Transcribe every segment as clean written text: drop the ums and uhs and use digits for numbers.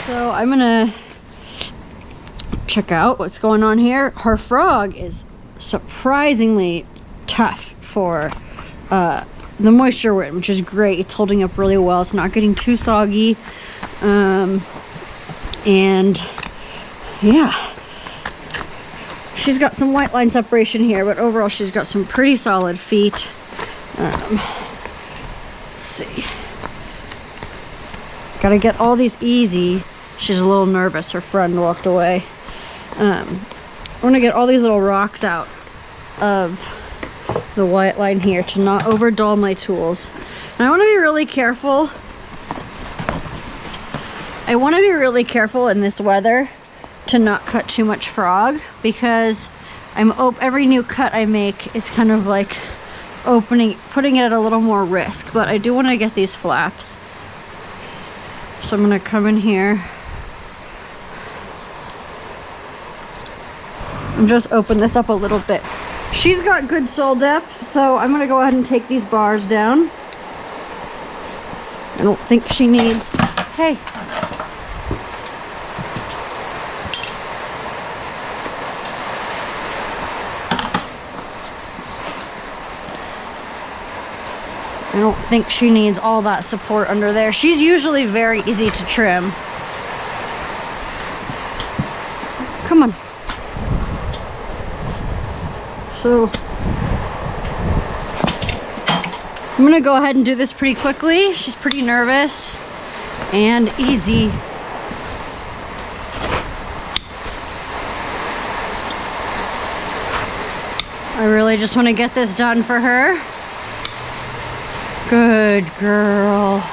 So I'm gonna check out what's going on here. Her frog is surprisingly tough for the moisture, which is great. It's holding up really well. It's not getting too soggy. And yeah, she's got some white line separation here, but overall she's got some pretty solid feet. Let's see. Gotta get all these easy. She's a little nervous. Her friend walked away. I want to get all these little rocks out of the white line here to not overdull my tools. And I want to be really careful. I want to be really careful in this weather to not cut too much frog, because every new cut I make is kind of like putting it at a little more risk. But I do want to get these flaps. So I'm going to come in here and just open this up a little bit. She's got good sole depth, so I'm gonna go ahead and take these bars down. I don't think she needs, hey. I don't think she needs all that support under there. She's usually very easy to trim. Come on. So I'm gonna go ahead and do this pretty quickly. She's pretty nervous and easy. I really just want to get this done for her. Good girl.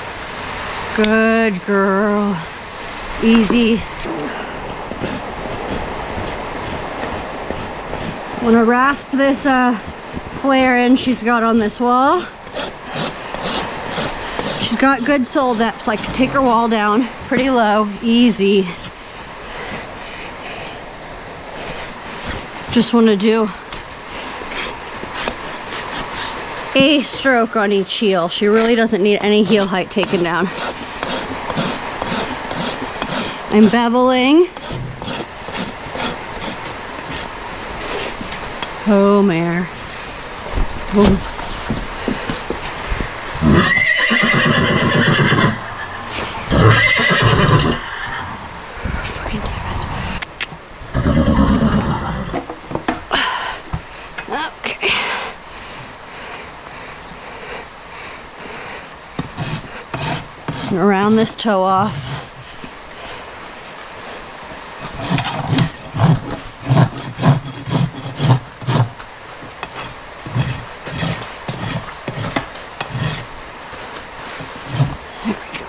Good girl. Easy. I'm gonna rasp this flare in she's got on this wall. She's got good sole depth, so I can take her wall down pretty low, easy. Just want to do a stroke on each heel. She really doesn't need any heel height taken down. I'm beveling. Oh, mare. Boom. Fucking damn it. Okay. And round this toe off.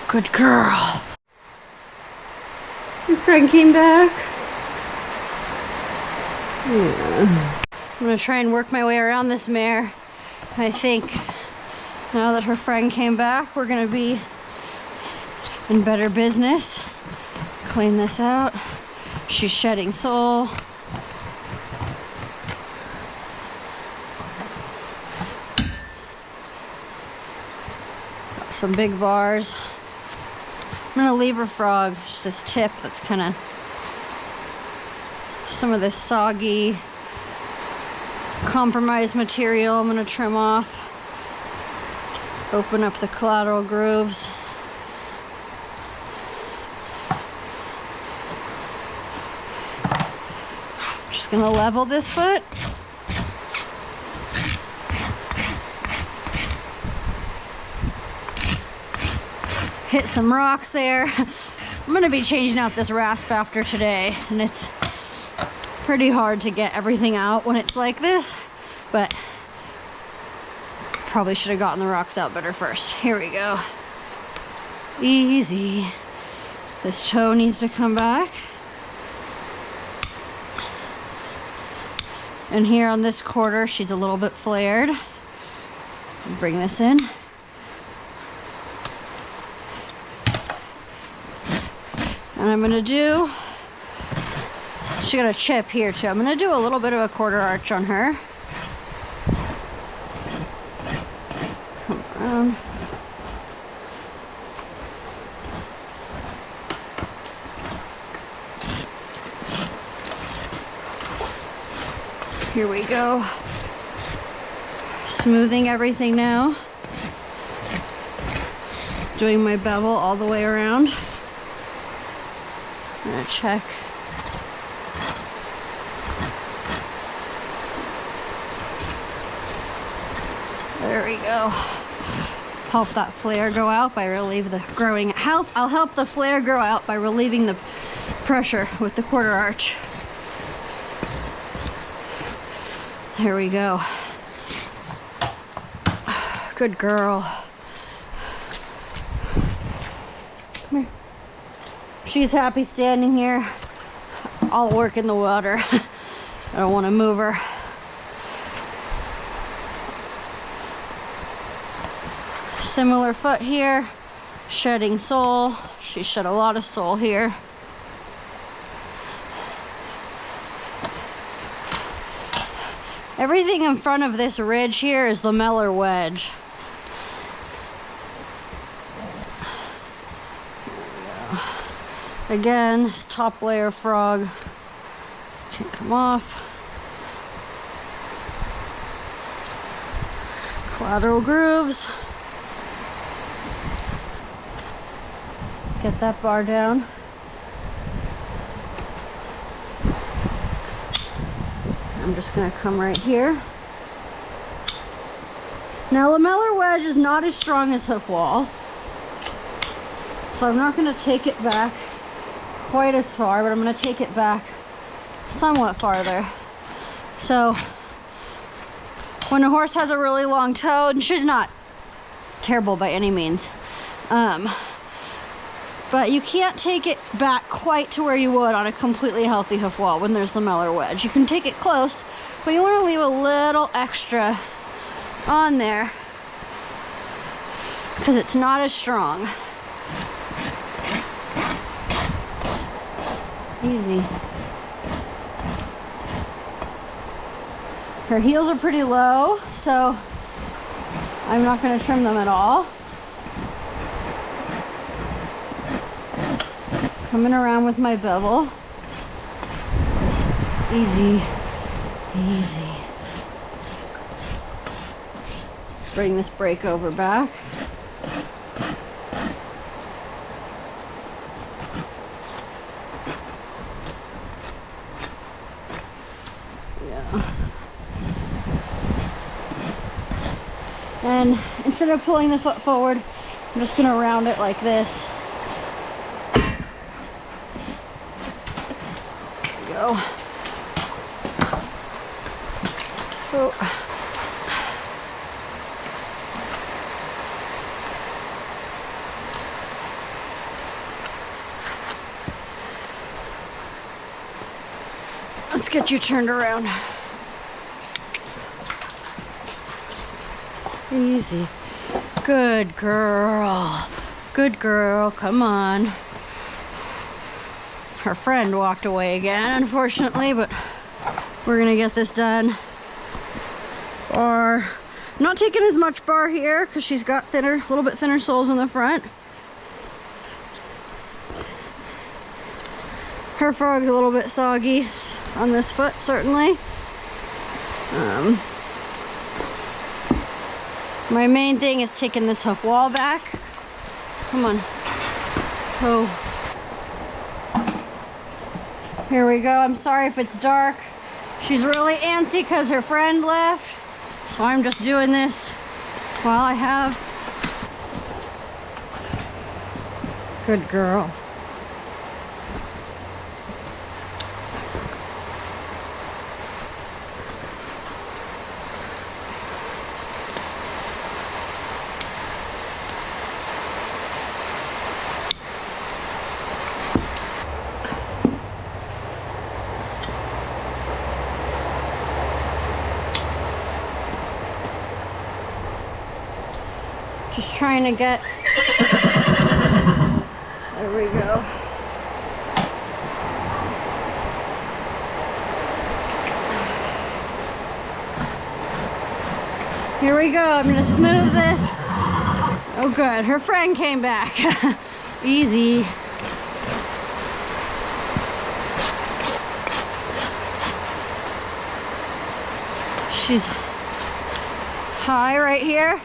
Good girl. Your friend came back. Yeah. I'm gonna try and work my way around this mare. I think now that her friend came back, we're gonna be in better business. Clean this out. She's shedding sole. Got some big bars. I'm gonna leave her frog, just this tip that's kind of some of this soggy, compromised material. I'm gonna trim off, open up the collateral grooves. Just gonna level this foot. Hit some rocks there. I'm gonna be changing out this rasp after today, and it's pretty hard to get everything out when it's like this, but probably should have gotten the rocks out better first. Here we go. Easy. This toe needs to come back. And here on this quarter, she's a little bit flared. Bring this in. And I'm gonna do, she got a chip here too. I'm gonna do a little bit of a quarter arch on her. Come around. Here we go. Smoothing everything now. Doing my bevel all the way around. I'm gonna check. There we go. Help that flare go out by relieve the growing. I'll help the flare grow out by relieving the pressure with the quarter arch. There we go. Good girl. Come here. She's happy standing here. I'll work in the water. I don't want to move her. Similar foot here. Shedding sole. She shed a lot of sole here. Everything in front of this ridge here is lamellar wedge. Again, this top layer frog can't come off. Collateral grooves. Get that bar down. I'm just going to come right here. Now, lamellar wedge is not as strong as hoof wall, so I'm not going to take it back quite as far, but I'm going to take it back somewhat farther. So when a horse has a really long toe, and she's not terrible by any means, but you can't take it back quite to where you would on a completely healthy hoof wall when there's lamellar wedge. You can take it close, but you want to leave a little extra on there because it's not as strong. Easy. Her heels are pretty low, so I'm not going to trim them at all. Coming around with my bevel. Easy, easy. Bring this break over back. Yeah. And instead of pulling the foot forward, I'm just gonna round it like this. Go. Oh. Let's get you turned around. Easy. Good girl. Good girl. Come on. Her friend walked away again, unfortunately, but we're gonna get this done. Or I'm not taking as much bar here because she's got thinner, a little bit thinner soles in the front. Her frog's a little bit soggy on this foot, certainly. My main thing is taking this hoof wall back. Come on. Oh. Here we go. I'm sorry if it's dark. She's really antsy because her friend left. So I'm just doing this while I have. Good girl. Just trying to get, there we go. Here we go, I'm gonna smooth this. Oh good, her friend came back. Easy. She's high right here.